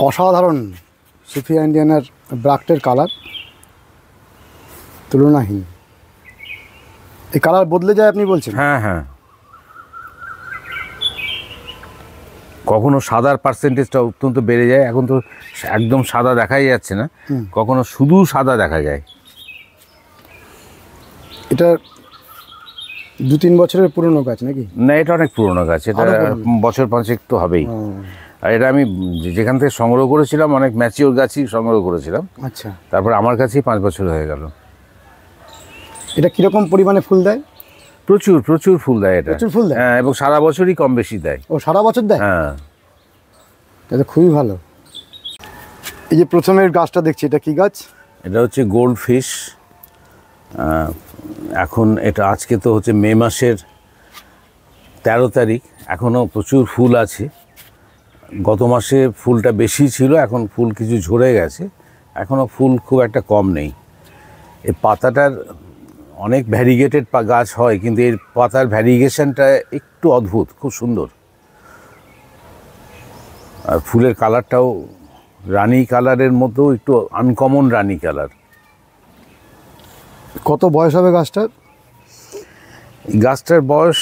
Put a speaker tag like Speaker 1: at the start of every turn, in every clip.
Speaker 1: অসাধারণ সুফিয়া ইন্ডিয়ানার ব্রাক্টের কালার তুলনাহীন। এই কালার বদলে যায় আপনি বলছেন?
Speaker 2: হ্যাঁ হ্যাঁ, কখনো সাদার পার্সেন্টেজটা অত্যন্ত বেড়ে যায়, এখন তো একদম সাদা দেখাই যাচ্ছে না, কখনো শুধু সাদা দেখা যায়।
Speaker 1: এটা 2-3 বছরের পুরনো গাছ নাকি?
Speaker 2: না, এটা অনেক পুরনো গাছ, এটা বছর 5 তো হবেই। আর এটা আমি যেখান থেকে সংগ্রহ করেছিলাম অনেক ম্যাচিওর গাছই সংগ্রহ করেছিলাম।
Speaker 1: আচ্ছা,
Speaker 2: তারপর আমার কাছেই 5 বছর হয়ে গেল।
Speaker 1: এটা কীরকম পরিমাণে ফুল দেয়?
Speaker 2: প্রচুর প্রচুর ফুল দেয় এটা।
Speaker 1: প্রচুর ফুল দেয়?
Speaker 2: হ্যাঁ, এবং সারা বছরই কম বেশি দেয়।
Speaker 1: ও, সারা বছর দেয়?
Speaker 2: হ্যাঁ,
Speaker 1: এটা খুবই ভালো। এই যে প্রথমের গাছটা দেখছি, এটা কি গাছ?
Speaker 2: এটা হচ্ছে গোল্ড ফিশ। এখন এটা আজকে তো হচ্ছে মে মাসের 13 তারিখ, এখনও প্রচুর ফুল আছে। গত মাসে ফুলটা বেশি ছিল, এখন ফুল কিছু ঝরে গেছে, এখনও ফুল খুব একটা কম নেই। এই পাতাটার অনেক ভ্যারিগেটেড গাছ হয়, কিন্তু এর পাতার ভ্যারিগেশনটা একটু অদ্ভুত, খুব সুন্দর। আর ফুলের কালারটাও রানী কালারের মতো, একটু আনকমন রানী কালার।
Speaker 1: কত বয়স হবে গাছটার?
Speaker 2: গাছটার বয়স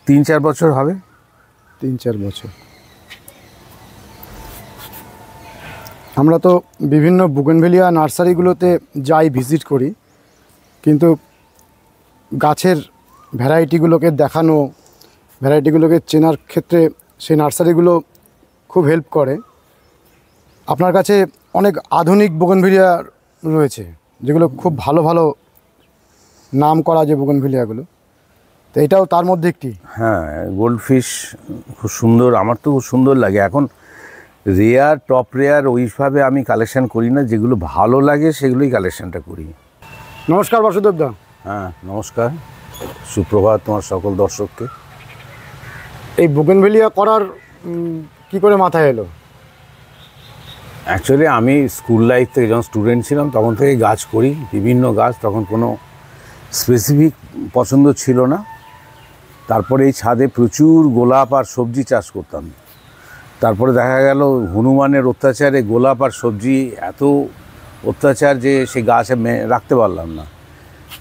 Speaker 2: 3-4 বছর হবে।
Speaker 1: 3-4 বছর। আমরা তো বিভিন্ন বুগেনভেলিয়া নার্সারিগুলোতে যাই, ভিজিট করি, কিন্তু গাছের ভ্যারাইটিগুলোকে দেখানো, ভ্যারাইটিগুলোকে চেনার ক্ষেত্রে সেই নার্সারিগুলো খুব হেল্প করে। আপনার কাছে অনেক আধুনিক বুগেনভেলিয়া রয়েছে, যেগুলো খুব ভালো ভালো নাম করা যে বুগেনভেলিয়াগুলো, তো এটাও তার মধ্যে একটি।
Speaker 2: হ্যাঁ, গোল্ড ফিশ খুব সুন্দর, আমার তো খুব সুন্দর লাগে। এখন রেয়ার, টপ রেয়ার ওইভাবে আমি কালেকশান করি না, যেগুলো ভালো লাগে সেগুলোই কালেকশানটা করি।
Speaker 1: নমস্কার বাসুদেব দা।
Speaker 2: হ্যাঁ নমস্কার, সুপ্রভাত তোমার সকল দর্শককে।
Speaker 1: এই বুগেনভেলিয়া করার কি করে মাথায় এলো?
Speaker 2: অ্যাকচুয়ালি আমি স্কুল লাইফ থেকে যখন স্টুডেন্ট ছিলাম তখন থেকে গাছ করি, বিভিন্ন গাছ, তখন কোনো স্পেসিফিক পছন্দ ছিল না। তারপরে এই ছাদে প্রচুর গোলাপ আর সবজি চাষ করতাম। তারপরে দেখা গেল হনুমানের অত্যাচারে গোলাপ আর সবজি এত অত্যাচার যে সে গাছে রাখতে পারলাম না।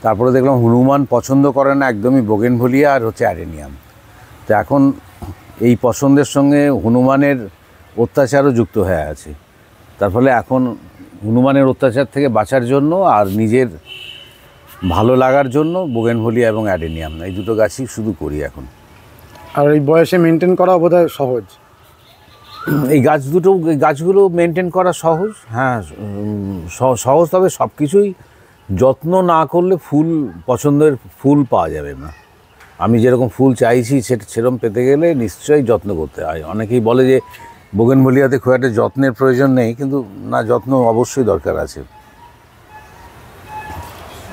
Speaker 2: তারপরে দেখলাম হনুমান পছন্দ করে না একদমই বোগেনভেলিয়া আর হচ্ছে অ্যাডেনিয়াম। তো এখন এই পছন্দের সঙ্গে হনুমানের অত্যাচারও যুক্ত হয়ে আছে। তার ফলে এখন হনুমানের অত্যাচার থেকে বাঁচার জন্য আর নিজের ভালো লাগার জন্য বোগেনভেলিয়া এবং অ্যাডেনিয়াম এই দুটো গাছই শুধু করি এখন।
Speaker 1: আর এই বয়সে মেনটেন করা বোধহয় সহজ।
Speaker 2: এই গাছগুলো মেনটেন করা সহজ। হ্যাঁ সহজ, তবে সব কিছুই যত্ন না করলে ফুল, পছন্দের ফুল পাওয়া যাবে না। আমি যেরকম ফুল চাইছি সেরকম পেতে গেলে নিশ্চয়ই যত্ন করতে হয়। অনেকেই বলে যে বোগেনভেলিয়াতে খুব একটা যত্নের প্রয়োজন নেই, কিন্তু না, যত্ন অবশ্যই দরকার আছে।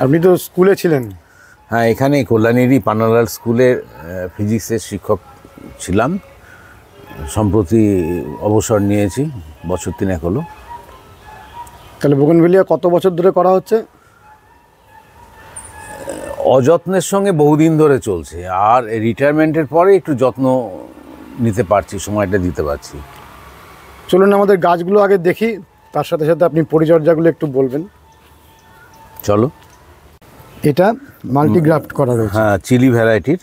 Speaker 1: আপনি তো স্কুলে ছিলেন?
Speaker 2: হ্যাঁ, এখানে কল্যাণীরই পান্নালাল স্কুলে ফিজিক্সের শিক্ষক ছিলাম। সম্প্রতি অবসর নিয়েছি, বছর 3 হলো।
Speaker 1: তাহলে বোগেনভেলিয়া কত বছর ধরে করা হচ্ছে?
Speaker 2: অযত্নের সঙ্গে বহুদিন ধরে চলছে, আর রিটায়ারমেন্টের পরে একটু যত্ন নিতে পারছি, সময়টা দিতে পারছি।
Speaker 1: চলুন আমাদের গাছগুলো আগে দেখি, তার সাথে সাথে আপনি পরিচর্যাগুলো একটু বলবেন।
Speaker 2: চলো।
Speaker 1: এটা মাল্টিগ্রাফট করা রয়েছে।
Speaker 2: হ্যাঁ, চিলি ভ্যারাইটির।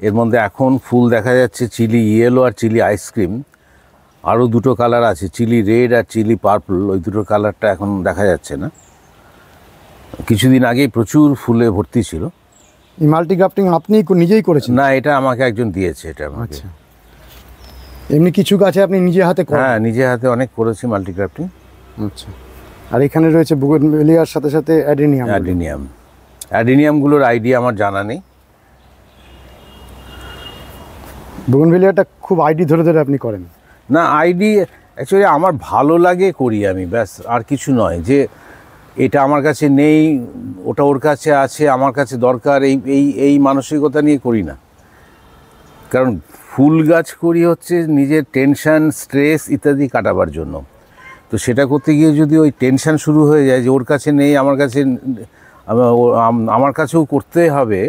Speaker 2: এর মধ্যে এখন ফুল দেখা যাচ্ছে চিলি ইয়েলো আর চিলি আইসক্রিম। আরও দুটো কালার আছে, চিলি রেড আর চিলি পার্পল। ওই দুটো কালারটা এখন দেখা যাচ্ছে না। কিছুদিন আগেই প্রচুর ফুলে ভর্তি ছিল।
Speaker 1: এই মাল্টিগ্রাফটিং আপনি নিজেই করেছেন?
Speaker 2: না, এটা আমাকে একজন দিয়েছে। এটা আমাকে।
Speaker 1: আচ্ছা, এমনি কিছু গাছে আপনি নিজে হাতে করেন?
Speaker 2: হ্যাঁ, নিজে হাতে অনেক করেছি মাল্টিগ্রাফটিং।
Speaker 1: আচ্ছা, আর এখানে রয়েছে বুগেনভেলিয়ার সাথে সাথে
Speaker 2: অ্যাডেনিয়ামগুলোর আইডিয়া আমার জানা নেই।
Speaker 1: বুগেনভেলিয়াটা খুব আইডি ধরে ধরে আপনি করেন?
Speaker 2: না, আইডি অ্যাকচুয়ালি আমার ভালো লাগে করি আমি, ব্যাস, আর কিছু নয়। যে এটা আমার কাছে নেই, ওটা ওর কাছে আছে, আমার কাছে দরকার, এই মানসিকতা নিয়ে করি না। কারণ ফুল গাছ করি হচ্ছে নিজের টেনশন, স্ট্রেস ইত্যাদি কাটাবার জন্য। তো সেটা করতে গিয়ে যদি ওই টেনশন শুরু হয়ে যায় যে ওর কাছে নেই, আমার কাছেও করতে হবে,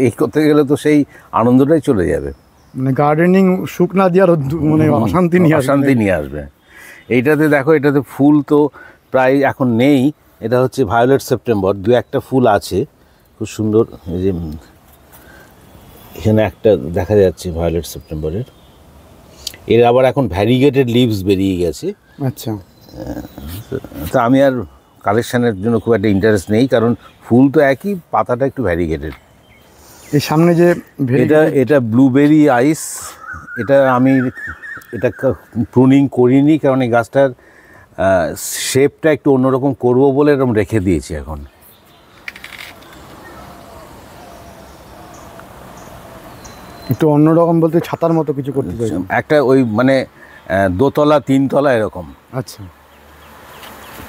Speaker 2: এই করতে গেলে তো সেই আনন্দটাই চলে যাবে।
Speaker 1: মানে গার্ডেনিং সুখ না দিয়ে আরো মানে অশান্তি নিয়ে আসবে।
Speaker 2: অশান্তি নিয়ে আসবে। এইটাতে দেখো, এটাতে ফুল তো প্রায় এখন নেই। এটা হচ্ছে ভায়োলেট সেপ্টেম্বর, দু একটা ফুল আছে খুব সুন্দর। এই যে এখানে একটা দেখা যাচ্ছে ভায়োলেট সেপ্টেম্বরের। এর আবার এখন ভ্যারিগেটেড লিভস বেরিয়ে গেছে।
Speaker 1: আচ্ছা,
Speaker 2: তা আমি আর কালেকশানের জন্য খুব একটা ইন্টারেস্ট নেই, কারণ ফুল তো একই, পাতাটা একটু ভ্যারিগেটেড।
Speaker 1: এই সামনে যে
Speaker 2: এটা ব্লুবেরি আইস। আমি এটা প্রুনিং করিনি, কারণ এই গাছটার শেপটা একটু অন্যরকম করব বলে এরকম রেখে দিয়েছি এখন।
Speaker 1: একটু অন্যরকম বলতে ছাতার মতো কিছু করতে চাইছেন?
Speaker 2: একটা ওই মানে দোতলা তিনতলা এরকম,
Speaker 1: আচ্ছা,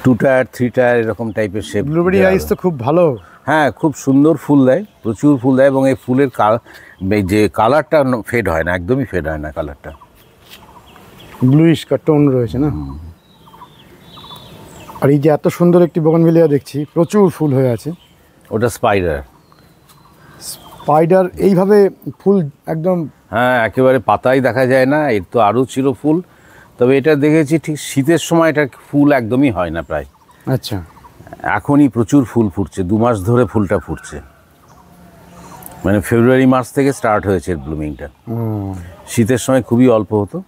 Speaker 2: 2 টায়ার 3 টায়ার এরকম টাইপের শেপ।
Speaker 1: ব্লুবেরি আইস তো খুব ভালো।
Speaker 2: হ্যাঁ, খুব সুন্দর ফুল দেয়, প্রচুর ফুল দেয়, এবং এই ফুলের যে কালারটা ফেড হয় না, একদমই ফেড হয় না কালারটা।
Speaker 1: ব্লুইশ টোন রয়েছে না। আর এই যে এত সুন্দর একটি বোগানভিলিয়া দেখছি, প্রচুর ফুল হয়ে আছে।
Speaker 2: ওটা স্পাইডার।
Speaker 1: স্পাইডার এইভাবে ফুল একদম,
Speaker 2: হ্যাঁ, একেবারে পাতাই দেখা যায় না। এর তো আরও ছিল ফুল, তবে এটা দেখেছি ঠিক শীতের সময় এটা ফুল একদমই হয় না প্রায়।
Speaker 1: আচ্ছা,
Speaker 2: এখনই প্রচুর ফুল ফুটছে, 2 মাস ধরে ফুলটা ফুটছে, মানে ফেব্রুয়ারি মাস থেকে স্টার্ট হয়েছে এর ব্লুমিংটা। শীতের সময় খুবই অল্প হতো।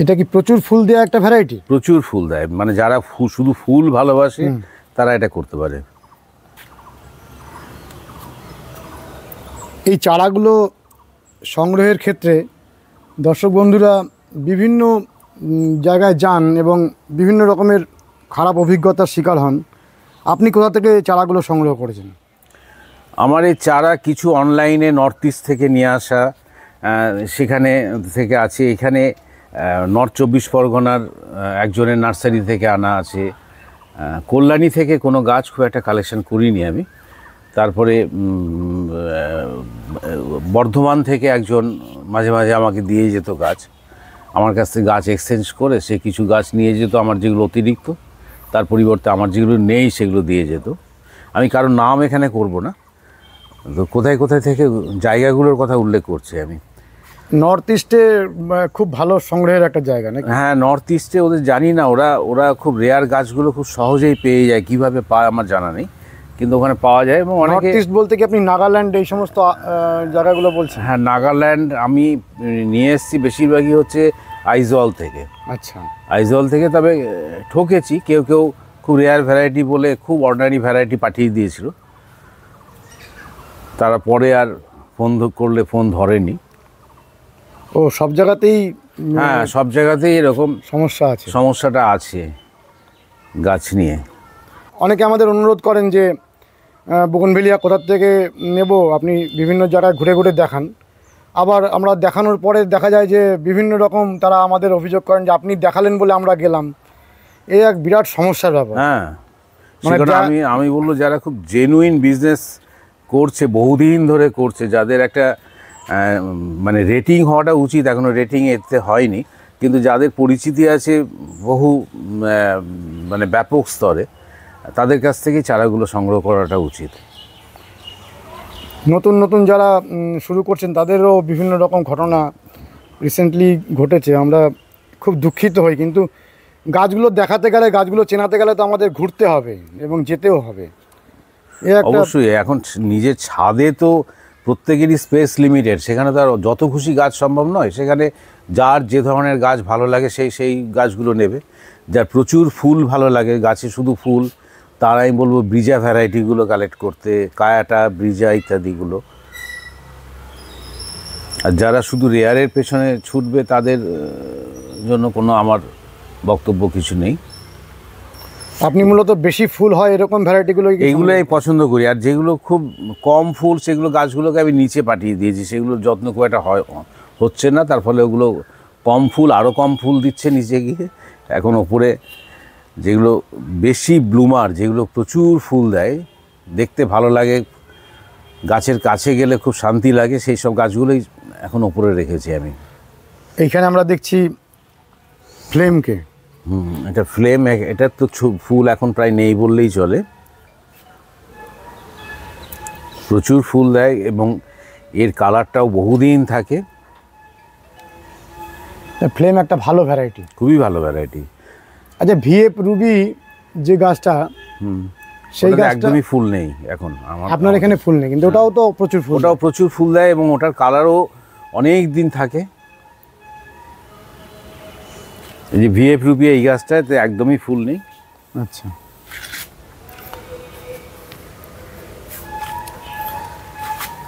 Speaker 1: এটা কি প্রচুর ফুল দেওয়া একটা ভ্যারাইটি?
Speaker 2: প্রচুর ফুল দেয়, মানে যারা শুধু ফুল ভালোবাসে তারা এটা করতে পারে।
Speaker 1: এই চারাগুলো সংগ্রহের ক্ষেত্রে দর্শক বন্ধুরা বিভিন্ন জায়গায় যান এবং বিভিন্ন রকমের খারাপ অভিজ্ঞতার শিকার হন। আপনি কোথা থেকে চারাগুলো সংগ্রহ করেছেন?
Speaker 2: আমার এই চারা কিছু অনলাইনে নর্থ ইস্ট থেকে নিয়ে আসা, সেখানে থেকে আছে। এখানে নর্থ 24 পরগনার একজনের নার্সারি থেকে আনা আছে। কল্যাণী থেকে কোনো গাছ খুব একটা কালেকশন করিনি আমি। তারপরে বর্ধমান থেকে একজন মাঝে মাঝে আমাকে দিয়ে যেত গাছ, আমার কাছ থেকে গাছ এক্সচেঞ্জ করে সে কিছু গাছ নিয়ে যেত, আমার যেগুলো অতিরিক্ত, তার পরিবর্তে আমার যেগুলো নেই সেগুলো দিয়ে যেত। আমি কারোর নাম এখানে করব না, তো কোথায় কোথায় থেকে জায়গাগুলোর কথা উল্লেখ করছি আমি।
Speaker 1: নর্থ ইস্টে খুব ভালো সংগ্রহের একটা জায়গা নাকি?
Speaker 2: হ্যাঁ, নর্থ ইস্টে ওদের জানি না, ওরা খুব রেয়ার গাছগুলো খুব সহজেই পেয়ে যায়। কীভাবে পায় আমার জানা নেই, কিন্তু ওখানে পাওয়া যায়। এবং
Speaker 1: নর্থ ইস্ট বলতে কি আপনি নাগাল্যান্ড এই সমস্ত জায়গাগুলো বলছেন?
Speaker 2: হ্যাঁ, নাগাল্যান্ড আমি নিয়ে এসেছি বেশিরভাগই হচ্ছে আইজল থেকে।
Speaker 1: আচ্ছা,
Speaker 2: আইজল থেকে, তবে ঠকেছি। কেউ কেউ খুব রেয়ার ভ্যারাইটি বলে খুব অর্ডিনারি ভ্যারাইটি পাঠিয়ে দিয়েছিল, তারা পরে আর ফোন করলে ফোন ধরেনি।
Speaker 1: ও সব জায়গাতেই?
Speaker 2: হ্যাঁ, সব জায়গাতেই এরকম সমস্যাটা আছে গাছ নিয়ে।
Speaker 1: অনেকে আমাদের অনুরোধ করেন যে বোগনভেলিয়া কোথা থেকে নেব, আপনি বিভিন্ন জায়গায় ঘুরে ঘুরে দেখান। আবার আমরা দেখানোর পরে দেখা যায় যে বিভিন্ন রকম তারা আমাদের অভিযোগ করেন যে আপনি দেখালেন বলে আমরা গেলাম। এই এক বিরাট সমস্যার ব্যাপার।
Speaker 2: হ্যাঁ, আমি বলবো যারা খুব জেনুইন বিজনেস করছে, বহুদিন ধরে করছে, যাদের একটা মানে রেটিং হওয়াটা উচিত, এখনও রেটিং এতে হয়নি, কিন্তু যাদের পরিচিতি আছে বহু মানে ব্যাপক স্তরে, তাদের কাছ থেকে চারাগুলো সংগ্রহ করাটা উচিত।
Speaker 1: নতুন নতুন যারা শুরু করছেন তাদেরও বিভিন্ন রকম ঘটনা রিসেন্টলি ঘটেছে, আমরা খুব দুঃখিত হই। কিন্তু গাছগুলো দেখাতে গেলে, গাছগুলো চেনাতে গেলে তো আমাদের ঘুরতে হবে এবং যেতেও হবে।
Speaker 2: অবশ্যই, এখন নিজের ছাদে তো প্রত্যেকেরই স্পেস লিমিটেড, সেখানে তো আর যত খুশি গাছ সম্ভব নয়। সেখানে যার যে ধরনের গাছ ভালো লাগে সেই গাছগুলো নেবে। যার প্রচুর ফুল ভালো লাগে, গাছে শুধু ফুল, তার আমি বলবো ব্রিজা ভ্যারাইটিগুলো কালেক্ট করতে, কায়াটা, ব্রিজা ইত্যাদিগুলো। আর যারা শুধু রেয়ারের পেছনে ছুটবে তাদের জন্য কোনো আমার বক্তব্য কিছু নেই।
Speaker 1: আপনি মূলত বেশি ফুল হয় এরকম
Speaker 2: এইগুলোই পছন্দ করি। আর যেগুলো খুব কম ফুল সেগুলো গাছগুলোকে আমি নিচে পাঠিয়ে দিয়েছি, সেগুলোর যত্ন খুব একটা হচ্ছে না, তার ফলে ওগুলো কম ফুল, আরও কম ফুল দিচ্ছে নিচে গিয়ে। এখন ওপরে যেগুলো বেশি ব্লুমার, যেগুলো প্রচুর ফুল দেয়, দেখতে ভালো লাগে, গাছের কাছে গেলে খুব শান্তি লাগে, সেই সব গাছগুলোই এখন ওপরে রেখেছি আমি।
Speaker 1: এইখানে আমরা দেখছি ফ্লেমকে।
Speaker 2: এটা ফ্লেম, এটার তো ফুল এখন প্রায় নেই বললেই চলে। প্রচুর ফুল দেয় এবং এর কালারটাও বহুদিন থাকে।
Speaker 1: ফ্লেম একটা ভালো ভ্যারাইটি,
Speaker 2: খুবই ভালো ভ্যারাইটি।
Speaker 1: আচ্ছা ভিএফ রুবি যে গাছটা, সেই
Speaker 2: ওটাতে
Speaker 1: গাছটা
Speaker 2: একদমই ফুল নেই এখন
Speaker 1: আপনার এখানে ফুল নেই, কিন্তু ওটাও তো প্রচুর ফুল।
Speaker 2: ওটাও প্রচুর ফুল দেয় এবং ওটার কালারও অনেক দিন থাকে। এই যে ভিএফ রুবি এই গাছটাতে একদমই ফুল নেই।
Speaker 1: আচ্ছা,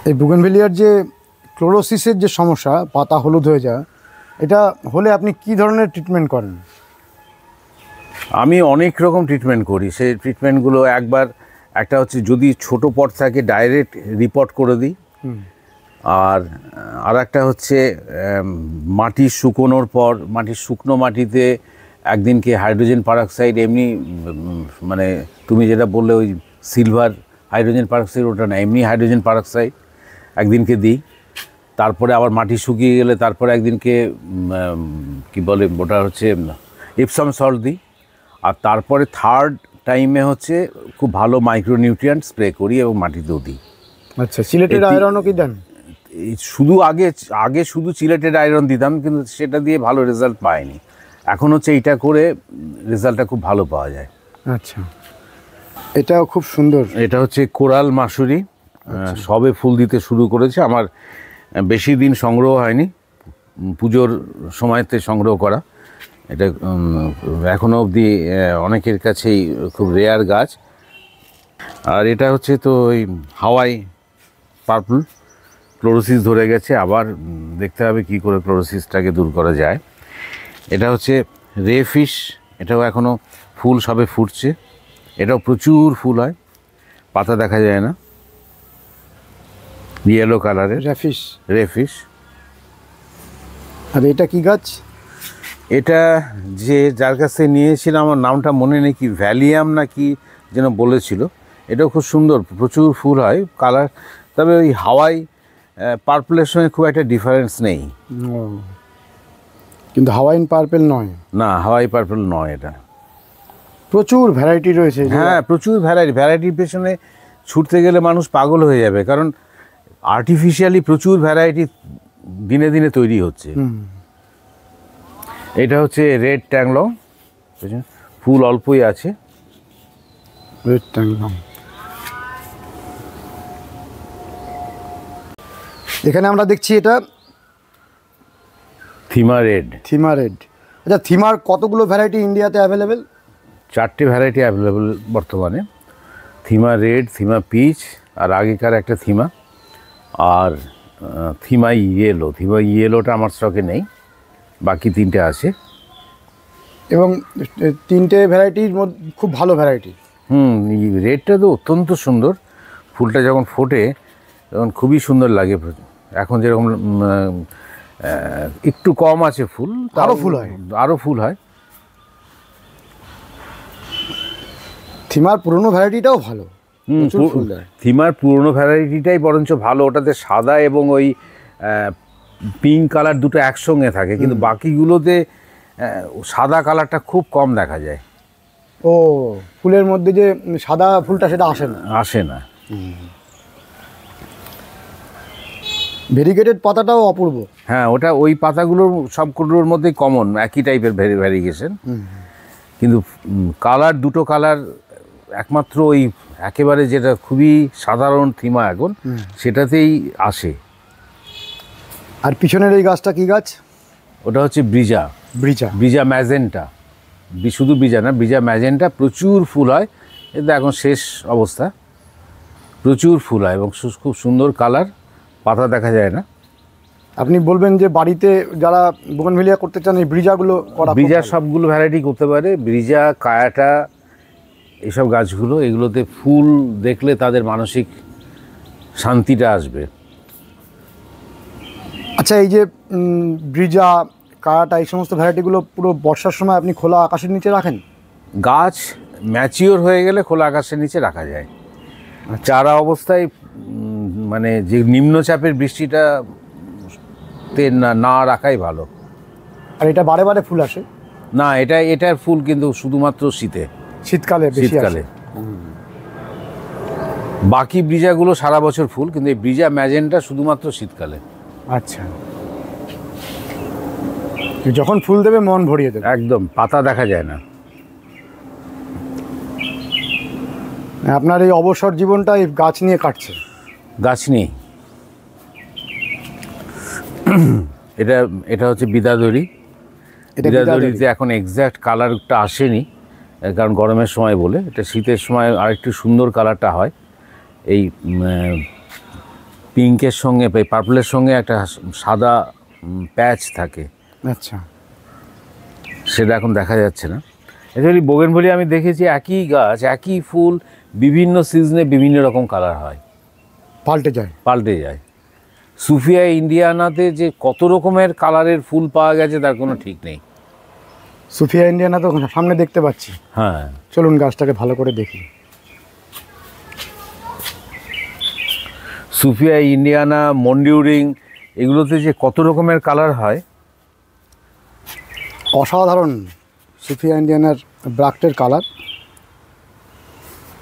Speaker 1: এই বুগেনভেলিয়ার যে ক্লোরোসিসের যে সমস্যা, পাতা হলুদ হয়ে যায়, এটা হলে আপনি কি ধরনের ট্রিটমেন্ট করেন?
Speaker 2: আমি অনেক রকম ট্রিটমেন্ট করি। সেই ট্রিটমেন্টগুলো একটা হচ্ছে যদি ছোট পট থাকে ডাইরেক্ট রিপোর্ট করে দিই, আর একটা হচ্ছে মাটি শুকোনোর পর শুকনো মাটিতে একদিনকে হাইড্রোজেন পারঅক্সাইড এমনি মানে তুমি যেটা বললে ওই সিলভার হাইড্রোজেন পারঅক্সাইড, ওটা না, এমনি হাইড্রোজেন পারঅক্সাইড একদিনকে দিই। তারপরে আবার মাটি শুকিয়ে গেলে তারপরে একদিনকে কি বলে ওটা হচ্ছে এপসাম সল্ট দিই। আর তারপরে থার্ড টাইমে হচ্ছে খুব ভালো মাইক্রোনিউট্রিয়েন্ট স্প্রে করি এবং মাটিতেও দিই।
Speaker 1: আচ্ছা, সিলেটেড আয়রনও কি দেন?
Speaker 2: শুধু আগে শুধু চিলেটেড আয়রন দিতাম, কিন্তু সেটা দিয়ে ভালো রেজাল্ট পাইনি। এখন হচ্ছে এইটা করে রেজাল্টটা খুব ভালো পাওয়া যায়।
Speaker 1: আচ্ছা, এটাও খুব সুন্দর।
Speaker 2: এটা হচ্ছে কোরাল মাসুরি, সবে ফুল দিতে শুরু করেছে। আমার বেশি দিন সংগ্রহ হয়নি, পুজোর সময়তে সংগ্রহ করা। এটা এখনও অবধি অনেকের কাছেই খুব রেয়ার গাছ। আর এটা হচ্ছে তো ওই হাওয়াই পার্পল, ক্লোরোসিস ধরে গেছে, আবার দেখতে হবে কি করে ক্লোরোসিসটাকে দূর করা যায়। এটা হচ্ছে রে ফিশ, এটাও এখনও ফুল সবে ফুটছে, এটাও প্রচুর ফুল হয়, পাতা দেখা যায় না, ইয়েলো কালারের রে ফিশ।
Speaker 1: আর এটা কি গাছ?
Speaker 2: এটা যার কাছ থেকে নিয়েছিলাম, আমার নামটা মনে নেই, কি ভ্যালিয়াম না কি যেন বলেছিল। এটাও খুব সুন্দর, প্রচুর ফুল হয়, কালার। তবে ওই হাওয়াই পার্পলের সঙ্গে খুব একটা ডিফারেন্স নেই।
Speaker 1: কিন্তু হাওয়াইন পার্পল নয়।
Speaker 2: না, হাওয়াই পার্পল নয়, এটা
Speaker 1: প্রচুর ভ্যারাইটি রয়েছে।
Speaker 2: হ্যাঁ, প্রচুর ভ্যারাইটির পেছনে ছুটতে গেলে মানুষ পাগল হয়ে যাবে, কারণ আর্টিফিশিয়ালি প্রচুর ভ্যারাইটি দিনে দিনে তৈরি হচ্ছে। এটা হচ্ছে রেড ট্যাংলং, ফুল অল্পই আছে।
Speaker 1: রেড ট্যাংলং, এখানে আমরা দেখছি এটা
Speaker 2: থিমা রেড।
Speaker 1: আচ্ছা, থিমার কতগুলো ভ্যারাইটি ইন্ডিয়াতে অ্যাভেলেবেল?
Speaker 2: 4টে ভ্যারাইটি অ্যাভেলেবেল বর্তমানে। থিমা রেড, থিমা পিচ, আর আগেকার একটা থিমা, আর থিমা ইয়েলোটা আমার স্টকে নেই, বাকি 3টে আছে।
Speaker 1: এবং 3টে ভ্যারাইটির মধ্যে খুব ভালো ভ্যারাইটি।
Speaker 2: রেডটা তো অত্যন্ত সুন্দর, ফুলটা যখন ফোটে তখন খুবই সুন্দর লাগে। এখন যেরকম একটু কম আছে ফুল, আরও ফুল হয়।
Speaker 1: থিমার পুরনো ভ্যারাইটিটাও ভালো।
Speaker 2: থিমার পুরনো ভ্যারাইটিটাই বরঞ্চ ভালো, ওটাতে সাদা এবং ওই পিঙ্ক কালার দুটো একসঙ্গে থাকে, কিন্তু বাকিগুলোতে সাদা কালারটা খুব কম দেখা যায়।
Speaker 1: ও, ফুলের মধ্যে যে সাদা ফুলটা সেটা আসে না। ভেরিগেটেড পাতাটাও অপূর্ব।
Speaker 2: হ্যাঁ, ওটা ওই পাতাগুলোর সবগুলোর মধ্যেই কমন, একই টাইপের ভ্যারিগেশন, কিন্তু দুটো কালার একমাত্র ওই একেবারে যেটা খুবই সাধারণ থিমা এখন সেটাতেই আসে।
Speaker 1: আর পিছনের এই গাছটা কি গাছ?
Speaker 2: ওটা হচ্ছে ব্রিজা ম্যাজেন্টা। শুধু ব্রিজা ম্যাজেন্টা, প্রচুর ফুল হয়। এটা এখন শেষ অবস্থা, প্রচুর ফুল হয় এবং খুব সুন্দর কালার, পাতা দেখা যায় না।
Speaker 1: আপনি বলবেন যে বাড়িতে যারা বোগানভিলিয়া করতে চান এই ব্রিজাগুলো
Speaker 2: ব্রিজা সবগুলো ভ্যারাইটি করতে পারে। ব্রিজা, কায়াটা, এইসব গাছগুলো, এগুলোতে ফুল দেখলে তাদের মানসিক শান্তিটা আসবে।
Speaker 1: আচ্ছা, এই যে ব্রিজা, কায়াটা, এই সমস্ত ভ্যারাইটিগুলো পুরো বর্ষার সময় আপনি খোলা আকাশের নিচে রাখেন?
Speaker 2: গাছ ম্যাচিওর হয়ে গেলে খোলা আকাশের নিচে রাখা যায়। চারা অবস্থায় মানে যে নিম্নচাপের বৃষ্টিটা না রাখাই ভালো।
Speaker 1: আর এটা বারে বারে ফুল আসে
Speaker 2: না? এটার ফুল কিন্তু শুধুমাত্র শীতকালে। বাকি ব্রিজাগুলো সারা বছর ফুল, কিন্তু এই ব্রিজা ম্যাজেন্টা শুধুমাত্র শীতকালে।
Speaker 1: আচ্ছা, যখন ফুল দেবে মন ভরিয়ে দেবে।
Speaker 2: একদম পাতা দেখা যায় না।
Speaker 1: আপনার এই অবসর জীবনটা এই গাছ নিয়ে কাটছে।
Speaker 2: গাছ নেই। এটা এটা হচ্ছে বিদাদরি। বিদাদরিতে এখন এক্স্যাক্ট কালারটা আসেনি, কারণ গরমের সময় বলে। এটা শীতের সময় আরেকটু সুন্দর কালারটা হয়। এই পিঙ্কের সঙ্গে, পার্পলের সঙ্গে একটা সাদা প্যাচ থাকে।
Speaker 1: আচ্ছা,
Speaker 2: সেটা এখন দেখা যাচ্ছে না। অ্যাকচুয়ালি বোগেনভেলিয়া আমি দেখেছি একই গাছ একই ফুল বিভিন্ন সিজনে বিভিন্ন রকম কালার হয়, পাল্টে যায়। সুফিয়া ইন্ডিয়ানাতে যে কত রকমের কালারের ফুল পাওয়া গেছে তার কোনো ঠিক নেই।
Speaker 1: সুফিয়া ইন্ডিয়ানা তো সামনে দেখতে পাচ্ছি।
Speaker 2: হ্যাঁ,
Speaker 1: চলুন গাছটাকে ভালো করে দেখি।
Speaker 2: সুফিয়া ইন্ডিয়ানা, মন্ডিউরিং, এগুলোতে যে কত রকমের কালার হয়,
Speaker 1: অসাধারণ। সুফিয়া ইন্ডিয়ানার ব্রাক্টের কালার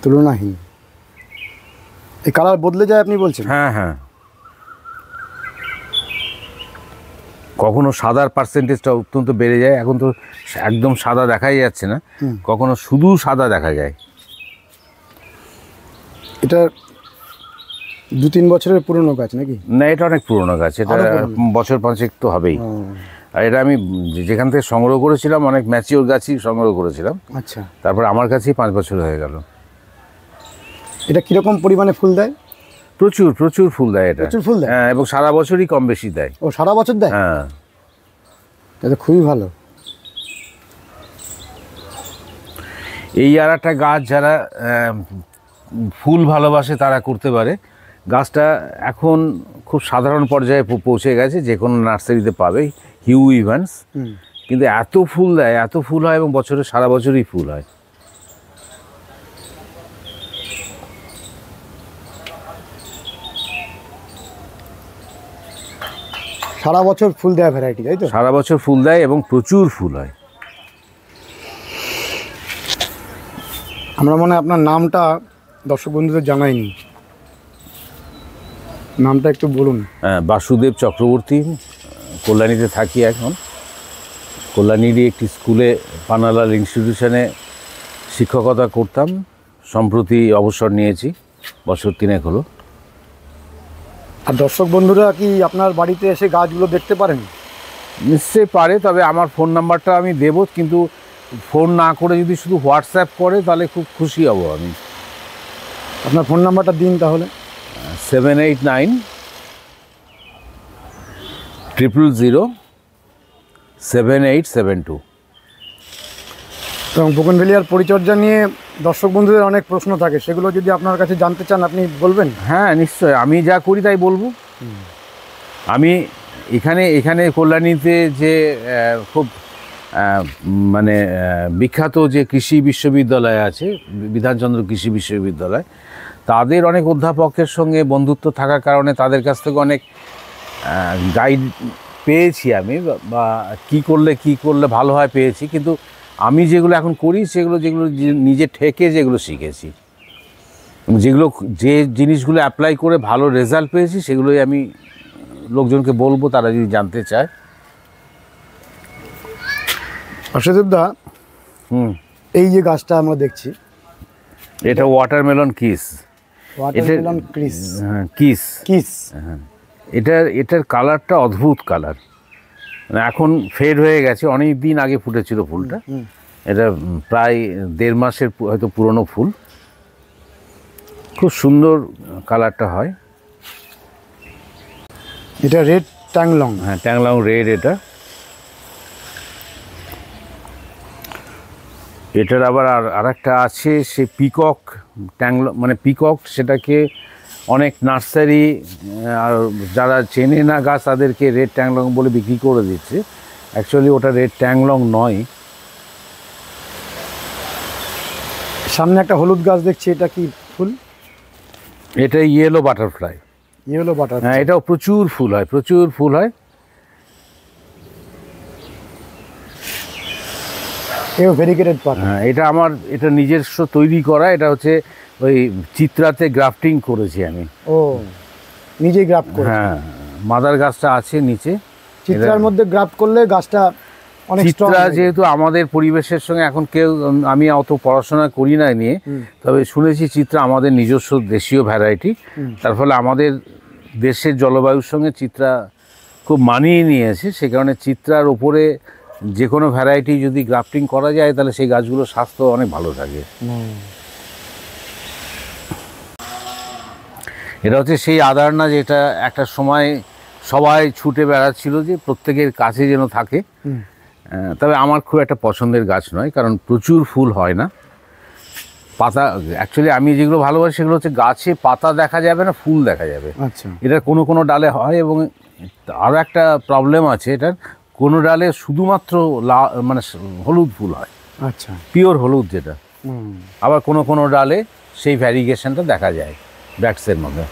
Speaker 1: তুলনাহীন। এই কালার বদলে যায় আপনি বলছেন?
Speaker 2: হ্যাঁ হ্যাঁ, কখনো সাদার পার্সেন্টেজটা অত্যন্ত বেড়ে যায়। এখন তো একদম সাদা দেখাই যাচ্ছে না, কখনো শুধু সাদা দেখা যায়।
Speaker 1: এটা 2-3 বছরের পুরনো গাছ নাকি?
Speaker 2: না, এটা অনেক পুরনো গাছ। এটা বছর 5 তো হবেই। আর এটা আমি যেখান থেকে সংগ্রহ করেছিলাম অনেক ম্যাচিওর গাছই সংগ্রহ করেছিলাম।
Speaker 1: আচ্ছা,
Speaker 2: তারপর আমার কাছেই 5 বছর হয়ে গেল।
Speaker 1: এটা কিরকম পরিমাণে ফুল দেয়?
Speaker 2: প্রচুর প্রচুর ফুল দেয় এটা।
Speaker 1: প্রচুর ফুল দেয়?
Speaker 2: হ্যাঁ, এবং সারা বছরই কম বেশি দেয়।
Speaker 1: ও, সারা বছর দেয়?
Speaker 2: হ্যাঁ,
Speaker 1: এটা খুবই ভালো।
Speaker 2: এই আর একটা গাছ যারা ফুল ভালোবাসে তারা করতে পারে। গাছটা এখন খুব সাধারণ পর্যায়ে পৌঁছে গেছে, যে কোনো নার্সারিতে পাবে, হিউ ইভান্স। কিন্তু এত ফুল দেয়, এত ফুল হয়, এবং বছরে সারা বছরই ফুল হয়।
Speaker 1: সারা বছর ফুল দেওয়া ভ্যারাইটি, তাই তো?
Speaker 2: সারা বছর ফুল দেয় এবং প্রচুর ফুল হয়।
Speaker 1: আমরা মনে হয় আপনার নামটা দর্শক বন্ধুদের জানাইনি, নামটা একটু বলুন।
Speaker 2: বাসুদেব চক্রবর্তী, কল্যাণীতে থাকি এখন। কল্যাণীরই একটি স্কুলে, পানালাল ইনস্টিটিউশনে শিক্ষকতা করতাম। সম্প্রতি অবসর নিয়েছি, বছর 3 হলো।
Speaker 1: আর দর্শক বন্ধুরা কি আপনার বাড়িতে এসে গাছগুলো দেখতে পারেন?
Speaker 2: নিশ্চয়ই পারে, তবে আমার ফোন নাম্বারটা আমি দেবো, কিন্তু ফোন না করে যদি শুধু হোয়াটসঅ্যাপ করে তাহলে খুব খুশি হব আমি।
Speaker 1: আপনার ফোন নাম্বারটা দিন তাহলে।
Speaker 2: 789 000 7872।
Speaker 1: এবং বোগেনভেলিয়ার পরিচর্যা নিয়ে দর্শক বন্ধুদের অনেক প্রশ্ন থাকে, সেগুলো যদি আপনার কাছে জানতে চান আপনি বলবেন?
Speaker 2: হ্যাঁ, নিশ্চয়, আমি যা করি তাই বলবো। আমি এখানে কল্যাণীতে যে খুব মানে বিখ্যাত যে কৃষি বিশ্ববিদ্যালয় আছে, বিধানচন্দ্র কৃষি বিশ্ববিদ্যালয়, তাদের অনেক অধ্যাপকের সঙ্গে বন্ধুত্ব থাকার কারণে তাদের কাছ থেকে অনেক গাইড পেয়েছি আমি, বা কী করলে ভালো হয় পেয়েছি। কিন্তু আমি যেগুলো এখন করি যেগুলো নিজে ঠেকে যেগুলো শিখেছি, যে জিনিসগুলো অ্যাপ্লাই করে ভালো রেজাল্ট পেয়েছি, সেগুলোই আমি লোকজনকে বলবো, তারা যদি জানতে চায়।
Speaker 1: অসুদেবদা, এই যে গাছটা আমরা দেখছি,
Speaker 2: এটা watermelon kiss.
Speaker 1: Watermelon kiss.
Speaker 2: Kiss. হ্যাঁ, এটার কালারটা অদ্ভুত কালার। মানে এখন ফেড হয়ে গেছে, অনেক দিন আগে ফুটেছিল ফুলটা। এটা প্রায় 1.5 মাসের হয়তো পুরনো ফুল। খুব সুন্দর কালারটা হয়।
Speaker 1: এটা রেড ট্যাংলং।
Speaker 2: হ্যাঁ, ট্যাংলং রেড। এটার আবার আরেকটা আছে, সে পিকক ট্যাংলং, মানে পিকক, সেটাকে অনেক নার্সারি আর যারা চেনে না গাছ তাদেরকে রেড ট্যাংলং বলে বিক্রি করে দিচ্ছে। অ্যাকচুয়ালি ওটা রেড ট্যাংলং নয়।
Speaker 1: সামনে একটা হলুদ গাছ দেখছি, এটা কি ফুল?
Speaker 2: এটা ইয়েলো বাটারফ্লাই। হ্যাঁ, এটাও প্রচুর ফুল হয়।
Speaker 1: ভেরিগেটেড পাতা।
Speaker 2: হ্যাঁ, এটা আমার নিজস্ব তৈরি করা। এটা হচ্ছে ওই চিত্রাতে গ্রাফটিং করেছি আমি।
Speaker 1: ও নিজেই গ্রাফট করে?
Speaker 2: হ্যাঁ, মাদার গাছটা আছে নিচে।
Speaker 1: চিত্রার মধ্যে গ্রাফট করলে গাছটা অনেক স্ট্রং।
Speaker 2: চিত্রা যেহেতু আমাদের পরিবেশের সঙ্গে এখন কেউ, আমি অত পড়াশোনা করি না নিয়ে, তবে শুনেছি চিত্রা আমাদের নিজস্ব দেশীয় ভ্যারাইটি, তার ফলে আমাদের দেশের জলবায়ুর সঙ্গে চিত্রা খুব মানিয়ে নিয়েছে। সে কারণে চিত্রার ওপরে যে কোনো ভ্যারাইটি যদি গ্রাফটিং করা যায় তাহলে সেই গাছগুলোর স্বাস্থ্য অনেক ভালো থাকে। এটা হচ্ছে সেই আদারনা যেটা একটা সময় সবাই ছুটে বেড়াচ্ছিল যে প্রত্যেকের কাছে যেন থাকে। তবে আমার খুব একটা পছন্দের গাছ নয়, কারণ প্রচুর ফুল হয় না। পাতা, অ্যাকচুয়ালি আমি যেগুলো ভালোবাসি সেগুলো হচ্ছে গাছে পাতা দেখা যাবে না, ফুল দেখা যাবে।
Speaker 1: আচ্ছা।
Speaker 2: এটার কোনো কোনো ডালে হয়, এবং আরও একটা প্রবলেম আছে এটার, কোনো ডালে শুধুমাত্র মানে হলুদ ফুল হয়।
Speaker 1: আচ্ছা,
Speaker 2: পিওর হলুদ যেটা। আবার কোনো কোনো ডালে সেই ভ্যারিগেশনটা দেখা যায় ব্যাটসের মধ্যে।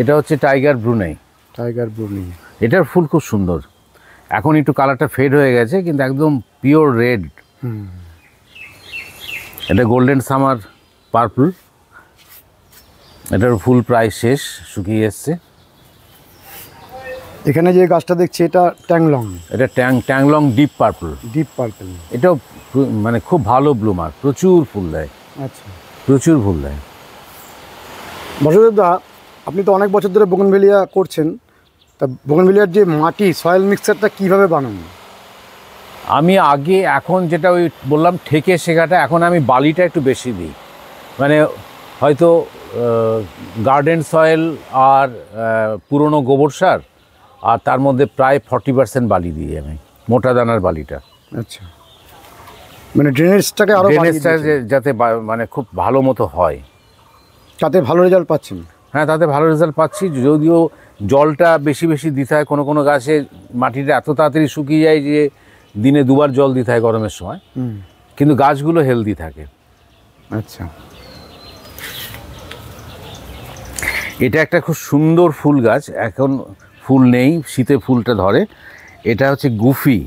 Speaker 2: এটা হচ্ছে টাইগার ব্রুনেই।
Speaker 1: টাইগার ব্রুনেই,
Speaker 2: এটার ফুল খুব সুন্দর। এখন একটু কালারটা ফেড হয়ে গেছে, কিন্তু একদম পিওর রেড। এটা গোল্ডেন সামার পার্পল। এটার ফুল প্রায় শেষ, শুকিয়ে এসছে।
Speaker 1: এখানে যে গাছটা দেখছি এটা ট্যাংলং।
Speaker 2: এটা ট্যাংলং ডিপ পার্পল।
Speaker 1: ডিপ পার্পল,
Speaker 2: এটাও মানে খুব ভালো ব্লুমার, প্রচুর ফুল দেয়।
Speaker 1: আচ্ছা,
Speaker 2: প্রচুর ফুল দেয়।
Speaker 1: বাসুদেবদা, আপনি তো অনেক বছর ধরে বোগেনভেলিয়া করছেন, তা বোগেনভেলিয়ার যে মাটি, সয়েল মিক্সচারটা কীভাবে বানান?
Speaker 2: আমি আগে, এখন যেটা ওই বললাম ঠেকে শেখাটা, এখন আমি বালিটা একটু বেশি দিই। মানে হয়তো গার্ডেন সয়েল আর পুরনো গোবর সার, আর তার মধ্যে প্রায় 40% বালি দিই আমি, মোটা দানার বালিটা।
Speaker 1: আচ্ছা, মানে ড্রেনেজটাকে আরও
Speaker 2: ড্রেনেজটা যাতে মানে খুব ভালো মতো হয়,
Speaker 1: তাতে ভালো রেজাল্ট পাচ্ছেন?
Speaker 2: হ্যাঁ, তাতে ভালো রেজাল্ট পাচ্ছি। যদিও জলটা বেশি বেশি দিতে হয়, কোনো কোনো গাছে মাটিটা এত তাড়াতাড়ি শুকিয়ে যায় যে দিনে 2 বার জল দিতে হয় গরমের সময়, কিন্তু গাছগুলো হেলদি থাকে।
Speaker 1: আচ্ছা,
Speaker 2: এটা একটা খুব সুন্দর ফুল গাছ, এখন ফুল নেই, শীতে ফুলটা ধরে। এটা হচ্ছে গুফি।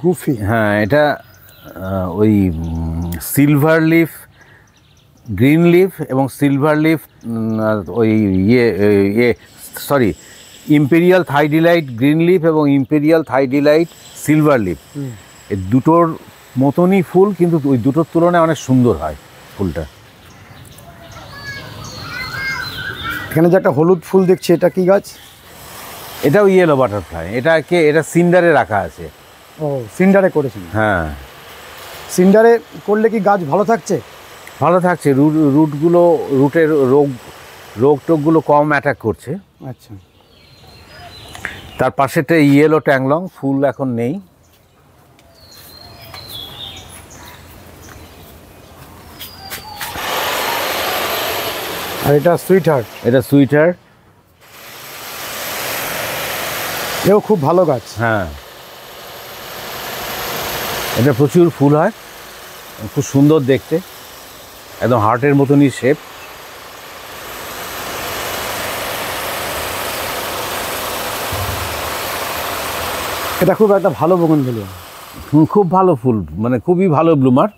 Speaker 1: গুফি?
Speaker 2: হ্যাঁ, এটা ওই সিলভার লিফ, গ্রিন লিফ এবং সিলভার লিফ, ওই ইম্পেরিয়াল থাইডিলাইট গ্রিন লিফ এবং ইম্পেরিয়াল থাইডিলাইট সিলভার লিফ, এই দুটোর মতনই ফুল, কিন্তু ওই দুটোর তুলনায় অনেক সুন্দর হয় ফুলটা।
Speaker 1: এখানে যে একটা হলুদ ফুল দেখছি, এটা কি গাছ?
Speaker 2: এটাও ইয়েলো বাটারফ্লাই। এটা সিন্ডারে রাখা আছে।
Speaker 1: ও, সিন্ডারে করেছেন?
Speaker 2: হ্যাঁ।
Speaker 1: সিন্ডারে করলে কি গাছ ভালো থাকছে?
Speaker 2: ভালো থাকছে, রুটের রোগ টোগগুলো কম অ্যাটাক করছে।
Speaker 1: আচ্ছা।
Speaker 2: তার পাশেটা ইয়েলো ট্যাংলং, ফুল এখন নেই।
Speaker 1: আর এটা সুইট হার্ট?
Speaker 2: এটা সুইট হার্ট।
Speaker 1: এও খুব ভালো গাছ।
Speaker 2: হ্যাঁ, এটা প্রচুর ফুল হয়, খুব সুন্দর দেখতে, একদম হার্টের মতনই শেপ।
Speaker 1: এটা খুব একটা ভালো বোগেনভেলিয়া।
Speaker 2: খুব ভালো ফুল, মানে খুবই ভালো ব্লুমার।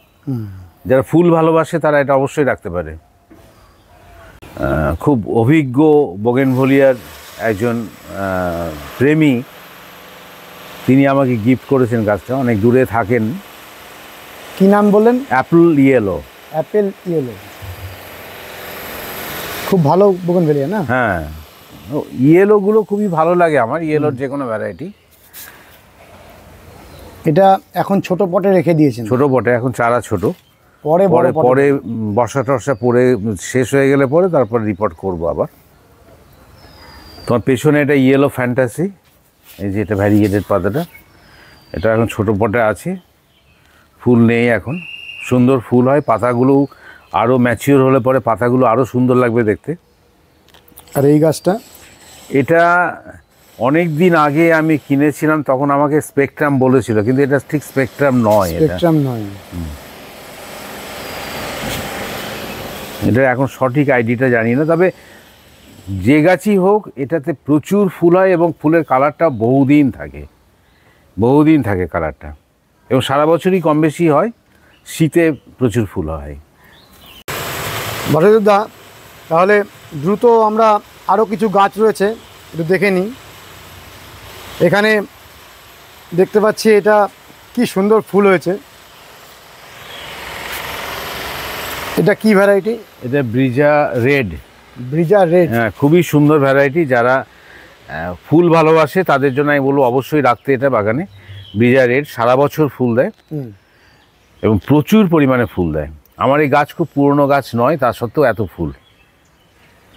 Speaker 2: যারা ফুল ভালোবাসে তারা এটা অবশ্যই রাখতে পারে। খুব অভিজ্ঞ বোগেনভেলিয়ার একজন প্রেমী, তিনি আমাকে গিফট করেছেন গাছটা, অনেক দূরে থাকেন।
Speaker 1: কি নাম বললেন?
Speaker 2: Apple yellow.
Speaker 1: অ্যাপেল ইয়েলো, খুব ভালো বোগেনভেলিয়া না?
Speaker 2: হ্যাঁ, ইয়েলোগুলো খুবই ভালো লাগে আমার, ইয়েলোর যে কোনো ভ্যারাইটি।
Speaker 1: এটা এখন ছোট পটে রেখে দিয়েছেন?
Speaker 2: ছোট পটে, এখন চারা ছোট,
Speaker 1: পরে
Speaker 2: পরে বর্ষা টর্ষা পরে শেষ হয়ে গেলে পরে তারপর রিপোর্ট করব আবার। তোমার পেছনে এটা ইয়েলো ফ্যান্টাসি, এই যে এটা ভ্যারিগেটেড পাতাটা, এটা এখন ছোট পটে আছে, ফুল নেই এখন। সুন্দর ফুল হয়, পাতাগুলো আরও ম্যাচিওর হলে পরে পাতাগুলো আরও সুন্দর লাগবে দেখতে।
Speaker 1: আর এই গাছটা?
Speaker 2: এটা অনেক দিন আগে আমি কিনেছিলাম, তখন আমাকে স্পেকট্রাম বলেছিল, কিন্তু এটা ঠিক স্পেকট্রাম নয়।
Speaker 1: স্পেকট্রাম নয়?
Speaker 2: এটা এখন সঠিক আইডিটা জানি না, তবে যে গাছই হোক এটাতে প্রচুর ফুল হয় এবং ফুলের কালারটা বহুদিন থাকে কালারটা, এবং সারা বছরই কম বেশি হয়, শীতে প্রচুর ফুল হয়।
Speaker 1: বটদা, তাহলে দ্রুত আমরা আরও কিছু গাছ রয়েছে একটু দেখে নিই। এখানে দেখতে পাচ্ছি এটা কি সুন্দর ফুল হয়েছে, এটা কি ভ্যারাইটি?
Speaker 2: এটা ব্রিজা রেড।
Speaker 1: ব্রিজা রেড,
Speaker 2: হ্যাঁ, খুবই সুন্দর ভ্যারাইটি। যারা ফুল ভালোবাসে তাদের জন্য আমি বলবো অবশ্যই রাখতে এটা বাগানে। ব্রিজা রেড সারা বছর ফুল দেয় এবং প্রচুর পরিমাণে ফুল দেয়। আমার এই গাছ খুব পুরনো গাছ নয়, তা সত্ত্বেও এত ফুল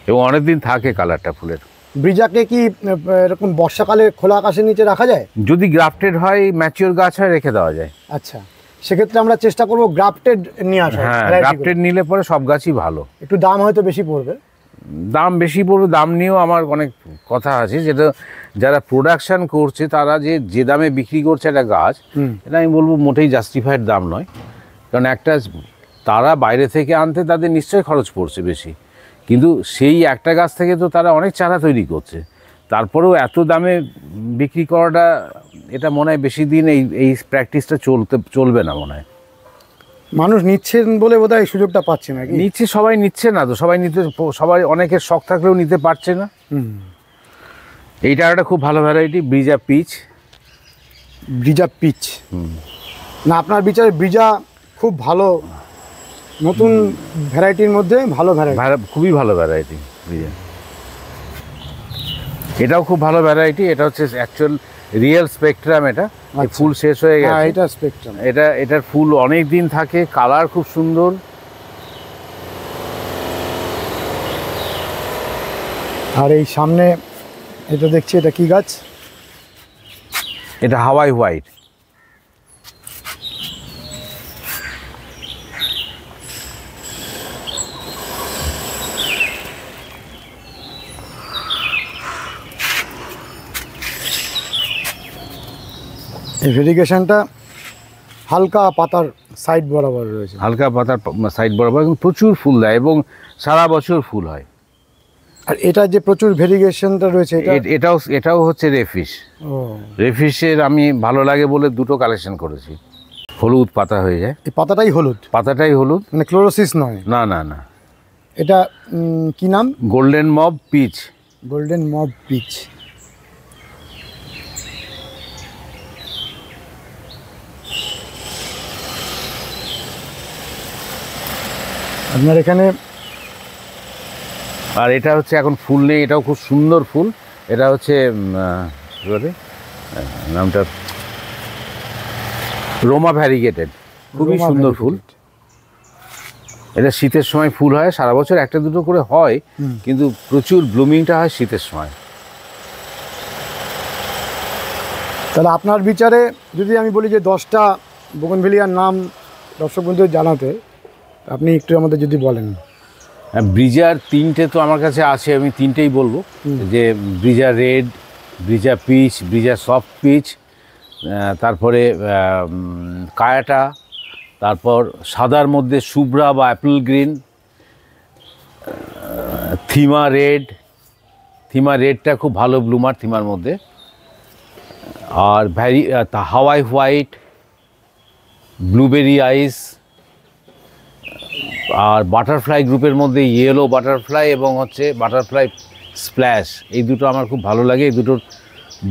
Speaker 2: এবং অনেক দিন থাকে কালারটা ফুলের।
Speaker 1: ব্রিজাকে কি এরকম বর্ষাকালে খোলা আকাশের নিচে রাখা যায়?
Speaker 2: যদি গ্রাফটেড হয়, ম্যাচিওর গাছ হয়, রেখে দেওয়া যায়।
Speaker 1: আচ্ছা, সেক্ষেত্রে আমরা চেষ্টা করব গ্রাফটেড নিয়ে আসা।
Speaker 2: হ্যাঁ, গ্রাফটেড নিলে পরে সব গাছই ভালো।
Speaker 1: একটু দাম হয়তো বেশি পড়বে।
Speaker 2: দাম বেশি পড়বে, দাম নিয়েও আমার অনেক কথা আছে। যেটা যারা প্রোডাকশন করছে তারা যে দামে বিক্রি করছে একটা গাছ, এটা আমি বলবো মোটেই জাস্টিফাইড দাম নয়। কারণ একটা তারা বাইরে থেকে আনতে তাদের নিশ্চয়ই খরচ পড়ছে বেশি, কিন্তু সেই একটা গাছ থেকে তো তারা অনেক চারা তৈরি করছে, তারপরেও এত দামে বিক্রি করাটা, এটা মনে হয় বেশি দিন এই প্র্যাকটিসটা চলবে না মনে হয়।
Speaker 1: মানুষ নিচ্ছেন বলে বোধহয় এই সুযোগটা পাচ্ছে না।
Speaker 2: নিচ্ছে, সবাই নিচ্ছে না তো, সবাই অনেকের শখ থাকলেও নিতে পারছে না। এইটা একটা খুব ভালো ভ্যারাইটি, ব্রিজা পিচ।
Speaker 1: ব্রিজা পিচ না, আপনার বিচারে ব্রিজা খুব ভালো, নতুন ভ্যারাইটির মধ্যে ভালো ভ্যারাইটি,
Speaker 2: খুবই ভালো ভ্যারাইটি ব্রিজা। এটাও খুব ভালো ভ্যারাইটি। এটা হচ্ছে অ্যাকচুয়াল রিয়েল স্পেকট্রাম। এটা ফুল শেষ হয়ে গেছে।
Speaker 1: এটা স্পেকট্রাম।
Speaker 2: এটার ফুল অনেক দিন থাকে, কালার খুব সুন্দর।
Speaker 1: আর এই সামনে এটা দেখছি, এটা কি গাছ?
Speaker 2: এটা হাওয়াই হোয়াইট।
Speaker 1: এই ভেরিগেশনটা হালকা পাতার সাইড বরাবর রয়েছে,
Speaker 2: হালকা পাতার সাইড বরাবর, এবং প্রচুর ফুল দেয় এবং সারা বছর ফুল হয়।
Speaker 1: আর এটা যে প্রচুর ভেরিগেশনটা রয়েছে,
Speaker 2: এটাও হচ্ছে রেফিশ।
Speaker 1: ও,
Speaker 2: রেফিশের আমি ভালো লাগে বলে দুটো কালেকশন করেছি। হলুদ পাতা হয়ে যায়,
Speaker 1: এই পাতাটাই হলুদ,
Speaker 2: পাতাটাই হলুদ,
Speaker 1: মানে ক্লোরোসিস নয়?
Speaker 2: না না না।
Speaker 1: এটা কি নাম?
Speaker 2: গোল্ডেন মব পিচ।
Speaker 1: গোল্ডেন মব পিচ। আপনার এখানে,
Speaker 2: আর এটা হচ্ছে এখন ফুল নেই, এটাও খুব সুন্দর ফুল। এটা হচ্ছে কী বলে নামটা, রোমা ভ্যারিগেটেড, খুবই সুন্দর ফুল। এটা শীতের সময় ফুল হয়, সারা বছর একটা দুটো করে হয়, কিন্তু প্রচুর ব্লুমিংটা হয় শীতের সময়।
Speaker 1: তাহলে আপনার বিচারে যদি আমি বলি যে 10টা বোগনভেলিয়ার নাম দর্শক বন্ধুদের জানাতে, আপনি একটু আমাদের যদি বলেন।
Speaker 2: ব্রিজার 3টে তো আমার কাছে আছে, আমি 3টেই বলবো। যে ব্রিজা রেড, ব্রিজা পিচ, ব্রিজা সফট পিচ, তারপরে কায়াটা, তারপর সাদার মধ্যে শুভ্রা বা অ্যাপেল গ্রিন, থিমা রেড। থিমা রেডটা খুব ভালো ব্লুমার থিমার মধ্যে। আর হাওয়াই হোয়াইট, ব্লুবেরি আইস, আর বাটারফ্লাই গ্রুপের মধ্যে ইয়েলো বাটারফ্লাই এবং হচ্ছে বাটারফ্লাই স্প্ল্যাশ, এই দুটো আমার খুব ভালো লাগে। এই দুটোর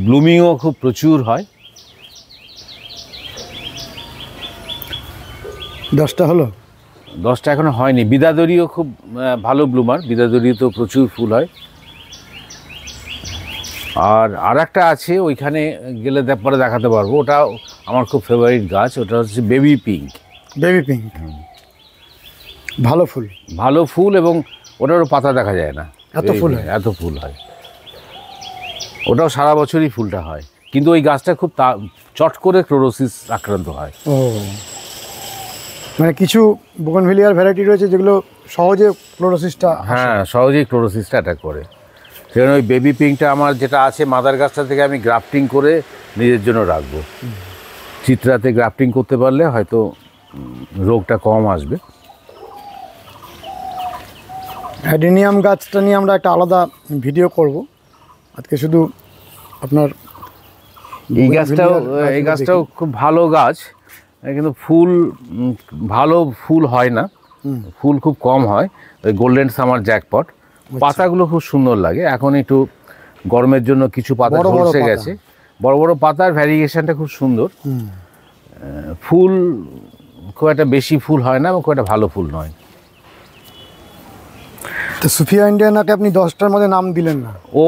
Speaker 2: ব্লুমিংও খুব প্রচুর হয়।
Speaker 1: 10টা হলো?
Speaker 2: 10টা এখনো হয়নি। বিদাদরিও খুব ভালো ব্লুমার, বিদাদরিতে প্রচুর ফুল হয়। আর একটা আছে, ওইখানে গেলে পরে দেখাতে পারবো। ওটা আমার খুব ফেভারিট গাছ, ওটা হচ্ছে বেবি পিঙ্ক।
Speaker 1: বেবি পিঙ্ক ভালো ফুল,
Speaker 2: ভালো ফুল, এবং ওটারও পাতা দেখা যায় না,
Speaker 1: এত ফুল হয়,
Speaker 2: এত ফুল হয়। ওটাও সারা বছরই ফুলটা হয়, কিন্তু ওই গাছটা খুব চট করে ক্লোরোসিস আক্রান্ত হয়।
Speaker 1: ও, মানে কিছু বোগনভেলিয়ার ভ্যারাইটি রয়েছে যেগুলো সহজে ক্লোরোসিসটা,
Speaker 2: হ্যাঁ, সহজেই ক্লোরোসিসটা অ্যাটাক করে। সেখানে ওই বেবি পিঙ্কটা আমার যেটা আছে, মাদার গাছটা থেকে আমি গ্রাফটিং করে নিজের জন্য রাখবো। চিত্রাতে গ্রাফটিং করতে পারলে হয়তো রোগটা কম আসবে।
Speaker 1: অ্যাডেনিয়াম গাছটা নিয়ে আমরা একটা আলাদা ভিডিও করব। আজকে শুধু আপনার
Speaker 2: এই গাছটাও খুব ভালো গাছ, কিন্তু ভালো ফুল হয় না। ফুল খুব কম হয়, ওই গোল্ডেন সামার জ্যাকপট। পাতাগুলো খুব সুন্দর লাগে। এখন একটু গরমের জন্য কিছু পাতা
Speaker 1: বড় বড়
Speaker 2: ঝলসে
Speaker 1: পাতা।
Speaker 2: গেছে, বড় বড় পাতার ভ্যারিয়েশনটা খুব সুন্দর। ফুল খুব একটা বেশি ফুল হয় না এবং খুব একটা ভালো ফুল নয়।
Speaker 1: তো সুফিয়া ইন্ডিয়ানাকে আপনি 10টার মধ্যে নাম দিলেন না।
Speaker 2: ও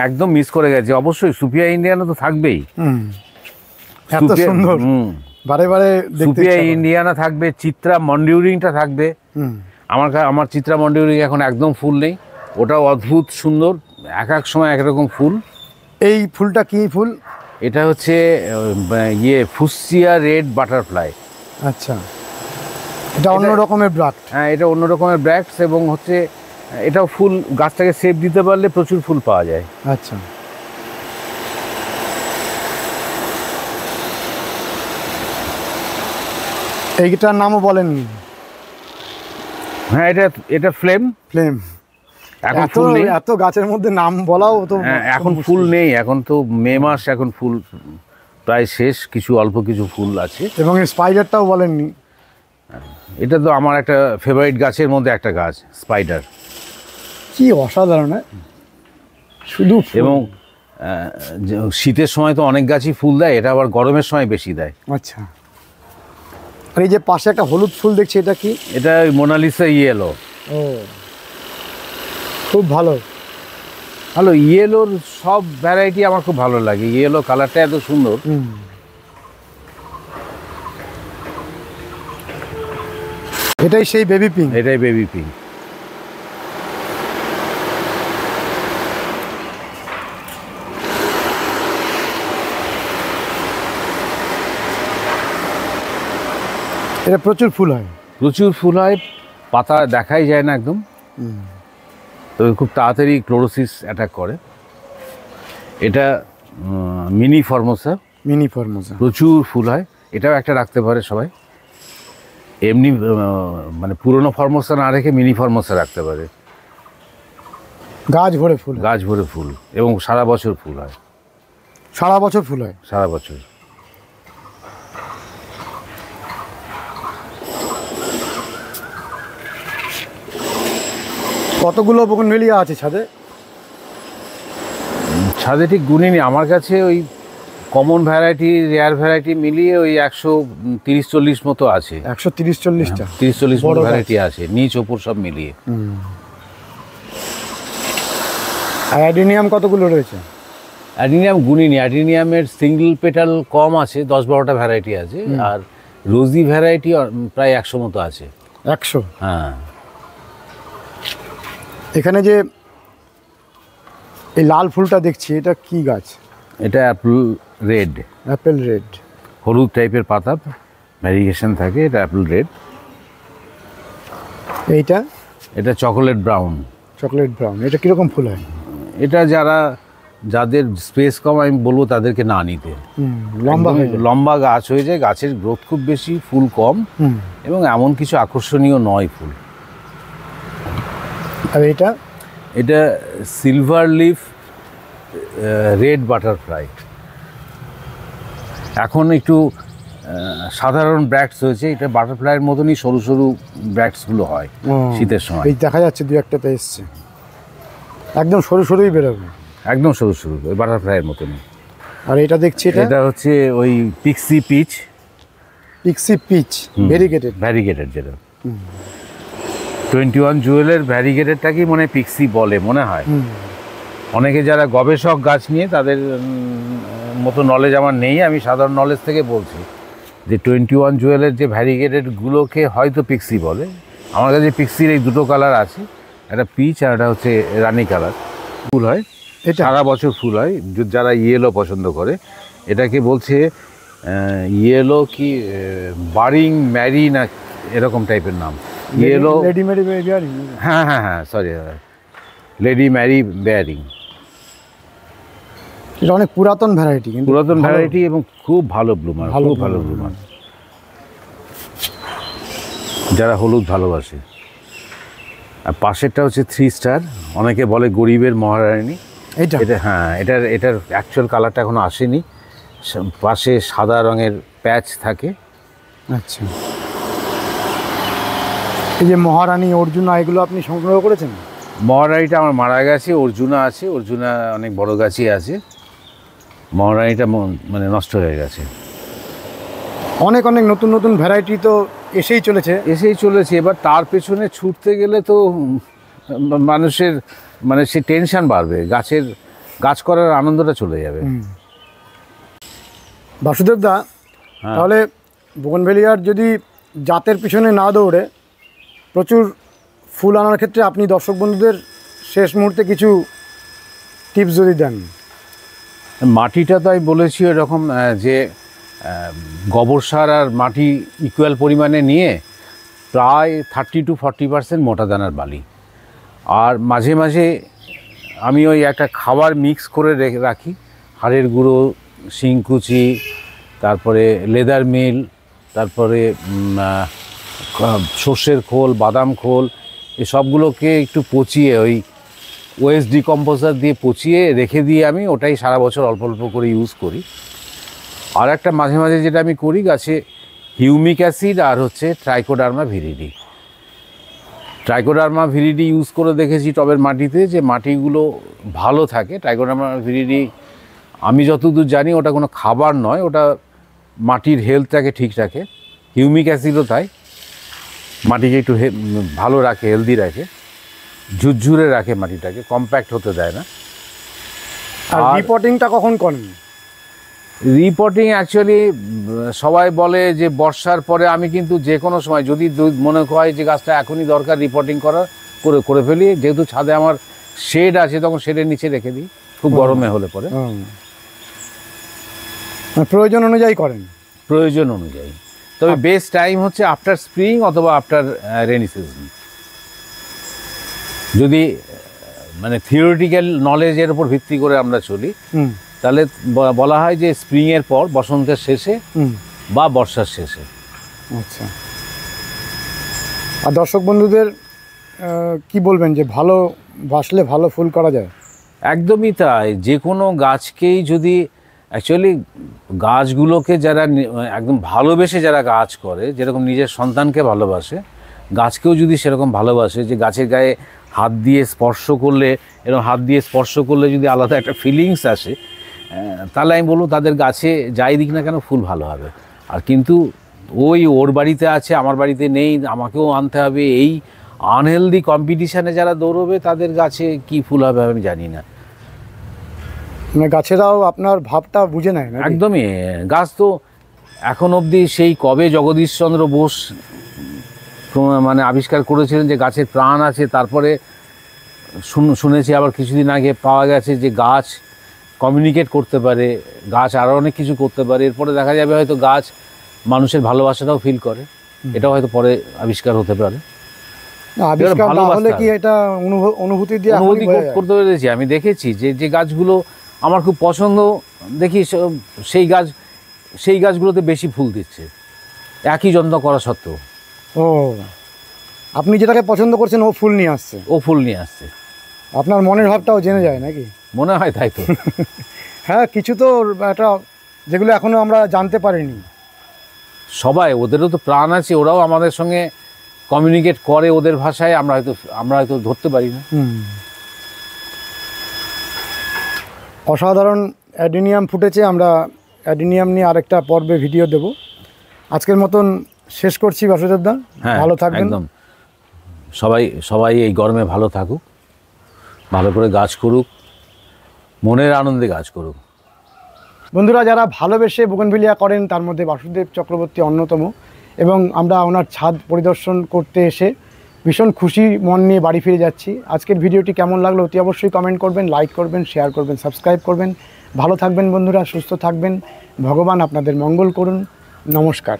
Speaker 2: একদম মিস করে গেছে। অবশ্যই সুফিয়া ইন্ডিয়ানা তো থাকবেই।
Speaker 1: এত
Speaker 2: সুফিয়া-
Speaker 1: সুন্দর,
Speaker 2: হুম।
Speaker 1: বারে বারে দেখতে
Speaker 2: সুফিয়া
Speaker 1: ইচ্ছা করে।
Speaker 2: ইন্ডিয়ানা থাকবে, চিত্রা মন্ডিউরিংটা থাকবে। আমার চিত্রা মন্ডিউরিং এখন একদম ফুল নেই, ওটাও অদ্ভুত সুন্দর, এক এক সময় একরকম ফুল।
Speaker 1: এই ফুলটা কি ফুল?
Speaker 2: এটা হচ্ছে ফুসিয়া রেড বাটারফ্লাই।
Speaker 1: আচ্ছা, এটা অন্য রকমের ব্লাড।
Speaker 2: হ্যাঁ, এটা অন্য রকমের ব্র্যাক্টস এবং হচ্ছে এটাও ফুল, গাছটাকে সেভ দিতে পারলে প্রচুর ফুল পাওয়া যায়।
Speaker 1: আচ্ছা, এইটার নামও বলেননি।
Speaker 2: হ্যাঁ, এটা ফ্লেম।
Speaker 1: ফ্লেম।
Speaker 2: এখন ফুল নেই।
Speaker 1: এত গাছের মধ্যে নাম বলাও তো
Speaker 2: হ্যাঁ, এখন ফুল নেই, এখন তো মে মাস, এখন ফুল প্রায় শেষ, কিছু অল্প কিছু ফুল আছে।
Speaker 1: এবং এই স্পাইডারটাও বলেননি।
Speaker 2: এটা তো আমার একটা ফেভারিট গাছের মধ্যে একটা গাছ, স্পাইডার।
Speaker 1: কি অসাধারণ! শুধু ফুল।
Speaker 2: এবং শীতের সময় তো অনেক গাছই ফুল দেয়, এটা আবার গরমের সময় বেশি দেয়।
Speaker 1: আচ্ছা, আর এই যে পাশে একটা হলুদ ফুল দেখছি, এটা কি?
Speaker 2: এটা ওই মোনালিসা ইয়েলো।
Speaker 1: ও, খুব ভালো।
Speaker 2: ভালো, ইয়েলোর সব ভ্যারাইটি আমার খুব ভালো লাগে। ইয়েলো কালারটা এত সুন্দর।
Speaker 1: এটাই সেই বেবি পিঙ্ক।
Speaker 2: এটাই বেবি পিঙ্ক।
Speaker 1: এটা প্রচুর ফুল হয়।
Speaker 2: প্রচুর ফুল হয়, পাতা দেখাই যায় না একদম। তবে খুব তাড়াতাড়ি ক্লোরোসিস অ্যাটাক করে। এটা মিনি ফর্মোসা।
Speaker 1: Mini Formosa.
Speaker 2: প্রচুর ফুল হয়, এটাও একটা রাখতে পারে সবাই। এমনি মানে পুরনো ফর্মোসা না রেখে মিনি ফর্মোসা রাখতে পারে।
Speaker 1: গাছ ভরে ফুল হয়।
Speaker 2: গাছ ভরে ফুল এবং সারা বছর ফুল হয়।
Speaker 1: সারা বছর ফুল হয়।
Speaker 2: সারা বছর।
Speaker 1: কতগুলো বোগনভেলিয়া আছে ছাদে?
Speaker 2: ছাদে ঠিক গুনিনি, আমার কাছে ওই কমন ভ্যারাইটি, রেয়ার ভ্যারাইটি মিলিয়ে ওই 130-40 মতো আছে।
Speaker 1: 130-40টা?
Speaker 2: 30-40
Speaker 1: বড়
Speaker 2: মতো
Speaker 1: গাছ।
Speaker 2: ভ্যারাইটি আছে, নিচ ওপর সব মিলিয়ে।
Speaker 1: আর অ্যাডিনিয়াম কতগুলো রয়েছে?
Speaker 2: অ্যাডিনিয়াম গুনিনি, অ্যাডিনিয়ামের সিঙ্গেল পেটাল কম আছে, 10-12টা ভ্যারাইটি আছে। আর রোজি ভ্যারাইটি প্রায় 100 মতো আছে।
Speaker 1: 100?
Speaker 2: হ্যাঁ।
Speaker 1: এখানে যে এই লাল ফুলটা দেখছি, এটা কি গাছ?
Speaker 2: এটা অ্যাপল রেড।
Speaker 1: Apple red.
Speaker 2: হলুদ টাইপের পাতা, ভ্যারিয়েশন থাকে। এটা অ্যাপল রেড।
Speaker 1: এইটা?
Speaker 2: এটা চকোলেট ব্রাউন।
Speaker 1: Chocolate brown. এটা কীরকম ফুল হয়?
Speaker 2: এটা যাদের স্পেস কম, আমি বলবো তাদেরকে না নিতে।
Speaker 1: লম্বা হয়ে
Speaker 2: একদম
Speaker 1: যায়।
Speaker 2: লম্বা গাছ হয়ে যায়, গাছের গ্রোথ খুব বেশি, ফুল কম, এবং এমন কিছু আকর্ষণীয় নয় ফুল।
Speaker 1: আর এটা?
Speaker 2: এটা সিলভার লিফ রেড বাটারফ্লাই। এখন একটু সাধারণ ব্র্যাক্টস হয়েছে, এটা বাটারফ্লাইয়ের মতনই সরু সরু ব্র্যাক্টসগুলো হয় শীতের সময়।
Speaker 1: এই দেখা যাচ্ছে দু একটাতে এসছে, একদম সরু সরুই বেরোবে।
Speaker 2: একদম সরু সরু, ওই বাটারফ্লাইয়ের মতনই।
Speaker 1: আর এটা দেখছি,
Speaker 2: এটা হচ্ছে ওই pixie peach.
Speaker 1: Pixie peach variegated.
Speaker 2: Variegated, যেটা 21 জুয়েলের ভ্যারিগেটেডটাকেই মনে হয় পিক্সি বলে মনে হয়। অনেকে যারা গবেষক গাছ নিয়ে, তাদের মতো নলেজ আমার নেই, আমি সাধারণ নলেজ থেকে বলছি যে 21 জুয়েলের যে ভ্যারিগেটেডগুলোকে হয়তো পিক্সি বলে। আমার কাছে পিক্সির এই দুটো কালার আছে, একটা পিচ আর একটা হচ্ছে রানি কালার। ফুল হয়,
Speaker 1: এটা
Speaker 2: সারা বছর ফুল হয়, যারা ইয়েলো পছন্দ করে। এটাকে বলছে ইয়েলো কি বারিং ম্যারি না এরকম টাইপের নাম। Yellow
Speaker 1: lady Mary bearing.
Speaker 2: হ্যাঁ হ্যাঁ হ্যাঁ, সরি, লেডি ম্যারি বেয়ারিং।
Speaker 1: এটা অনেক পুরাতন ভ্যারাইটি, কিন্তু
Speaker 2: পুরাতন ভ্যারাইটি এবং খুব ভালো ব্লুমার, খুব ভালো ব্লুমার, যারা হলুদ ভালোবাসে। আর পাশেরটা হচ্ছে 3 স্টার, অনেকে বলে গরিবের মহারানী।
Speaker 1: এটা?
Speaker 2: এটা হ্যাঁ, এটার অ্যাকচুয়াল কালারটা এখনো আসেনি। পাশে সাদা রঙের প্যাচ থাকে।
Speaker 1: আচ্ছা, এই যে মহারানী, অর্জুনা, এগুলো আপনি সংগ্রহ করেছেন?
Speaker 2: মহারানীটা আমার মারা গেছে, অর্জুনা আছে, অর্জুনা অনেক বড় গাছই আছে, মহারানীটা মানে নষ্ট হয়ে গেছে।
Speaker 1: অনেক অনেক নতুন নতুন ভ্যারাইটি তো এসেই চলেছে।
Speaker 2: এবার তার পেছনে ছুটতে গেলে তো মানুষের মানে সে টেনশন বাড়বে, গাছ করার আনন্দটা চলে যাবে।
Speaker 1: বাসুদেব দা, তাহলে বোগনভেলিয়ার যদি জাতের পিছনে না দৌড়ে প্রচুর ফুল আনার ক্ষেত্রে আপনি দর্শক বন্ধুদের শেষ মুহূর্তে কিছু টিপস যদি দেন।
Speaker 2: মাটিটা তাই বলেছি এরকম যে গোবর সার আর মাটি ইকুয়াল পরিমাণে নিয়ে প্রায় 30 to 40% মোটা দানার বালি, আর মাঝে মাঝে আমি ওই একটা খাবার মিক্স করে রাখি, হাড়ের গুঁড়ো, শিংকুচি, তারপরে লেদার মিল, তারপরে সর্ষের খোল, বাদাম খোল, এসবগুলোকে একটু পচিয়ে ওই ওয়েস্ট ডিকম্পোজার দিয়ে পচিয়ে রেখে দিয়ে আমি ওটাই সারা বছর অল্প অল্প করে ইউজ করি। আর একটা মাঝে মাঝে যেটা আমি করি, গাছে হিউমিক অ্যাসিড আর হচ্ছে ট্রাইকোডার্মা ভিরিডি ইউজ করে দেখেছি টবের মাটিতে, যে মাটিগুলো ভালো থাকে। ট্রাইকোডার্মা ভিরিডি আমি যতদূর জানি ওটা কোনো খাবার নয়, ওটা মাটির হেলথটাকে ঠিক রাখে। হিউমিক অ্যাসিডও তাই, মাটিকে একটু ভালো রাখে, হেলদি রাখে, ঝুরঝুরে রাখে, মাটিটাকে কম্প্যাক্ট হতে দেয় না।
Speaker 1: আর রিপোর্টিংটা কখন করেন?
Speaker 2: রিপোর্টিং অ্যাকচুয়ালি সবাই বলে যে বর্ষার পরে, আমি কিন্তু যে কোনো সময় যদি মনে হয় যে গাছটা এখনই দরকার রিপোর্টিং করে ফেলি। যেহেতু ছাদে আমার শেড আছে, তখন শেডের নিচে রেখে দিই, খুব গরমে হলে পরে।
Speaker 1: প্রয়োজন অনুযায়ী করেন?
Speaker 2: প্রয়োজন অনুযায়ী, তবে বেস্ট টাইম হচ্ছে আফটার স্প্রিং অথবা আফটার রেনি সিজন। যদি মানে থিওরিটিক্যাল নলেজের উপর ভিত্তি করে আমরা চলি, তাহলে বলা হয় যে স্প্রিংয়ের পর, বসন্তের শেষে বা বর্ষার শেষে।
Speaker 1: আচ্ছা, আর দর্শক বন্ধুদের কি বলবেন যে ভালো বাসলে ভালো ফুল করা যায়?
Speaker 2: একদমই তাই। যে কোনো গাছকেই যদি অ্যাকচুয়ালি গাছগুলোকে যারা একদম ভালোবেসে যারা গাছ করে, যেরকম নিজের সন্তানকে ভালোবাসে, গাছকেও যদি সেরকম ভালোবাসে, যে গাছের গায়ে হাত দিয়ে স্পর্শ করলে, এরকম হাত দিয়ে স্পর্শ করলে যদি আলাদা একটা ফিলিংস আসে, তাহলে আমি বলবো তাদের গাছে যাই দিক না কেন ফুল ভালো হবে। আর কিন্তু ওর বাড়িতে আছে, আমার বাড়িতে নেই, আমাকেও আনতে হবে, এই আনহেলদি কম্পিটিশানে যারা দৌড়বে, তাদের গাছে কি ফুল হবে আমি জানি না।
Speaker 1: মানে গাছেরাও আপনার ভাবটা বুঝে নেয় না?
Speaker 2: একদমই। গাছ তো এখন অবধি সেই কবে জগদীশচন্দ্র বোস মানে আবিষ্কার করেছিলেন যে গাছের প্রাণ আছে, তারপরে শুনেছি আবার কিছুদিন আগে পাওয়া গেছে যে গাছ কমিউনিকেট করতে পারে, গাছ আরও অনেক কিছু করতে পারে। এরপরে দেখা যাবে হয়তো গাছ মানুষের ভালোবাসাটাও ফিল করে, এটাও হয়তো পরে আবিষ্কার হতে পারে।
Speaker 1: অনুভূতি
Speaker 2: করতে পেরেছি। আমি দেখেছি যে গাছগুলো আমার খুব পছন্দ, দেখি সেই গাছগুলোতে বেশি ফুল দিচ্ছে একই যত্ন করা সত্ত্বেও।
Speaker 1: ও, আপনি যেটাকে পছন্দ করছেন ও ফুল নিয়ে আসছে, আপনার মনের ভাবটাও জেনে যায় নাকি?
Speaker 2: মনে হয় তাই তো।
Speaker 1: হ্যাঁ, কিছু তো একটা যেগুলো এখনো আমরা জানতে পারিনি।
Speaker 2: সবাই, ওদেরও তো প্রাণ আছে, ওরাও আমাদের সঙ্গে কমিউনিকেট করে ওদের ভাষায়, আমরা হয়তো ধরতে পারি না।
Speaker 1: অসাধারণ অ্যাডিনিয়াম ফুটেছে। আমরা অ্যাডিনিয়াম নিয়ে আরেকটা পর্বে ভিডিও দেব। আজকের মতন শেষ করছি বাসুদেব দা, ভালো থাকবেন।
Speaker 2: একদম, সবাই এই গরমে ভালো থাকুক, ভালো করে গাছ করুক, মনের আনন্দে গাছ করুক।
Speaker 1: বন্ধুরা, যারা ভালোবেসে বোগনভিলিয়া করেন তার মধ্যে বাসুদেব চক্রবর্তী অন্যতম, এবং আমরা ওনার ছাদ পরিদর্শন করতে এসে ভীষণ খুশি মন নিয়ে বাড়ি ফিরে যাচ্ছি। আজকের ভিডিওটি কেমন লাগলো অতি অবশ্যই কমেন্ট করবেন, লাইক করবেন, শেয়ার করবেন, সাবস্ক্রাইব করবেন। ভালো থাকবেন বন্ধুরা, সুস্থ থাকবেন, ভগবান আপনাদের মঙ্গল করুন। নমস্কার।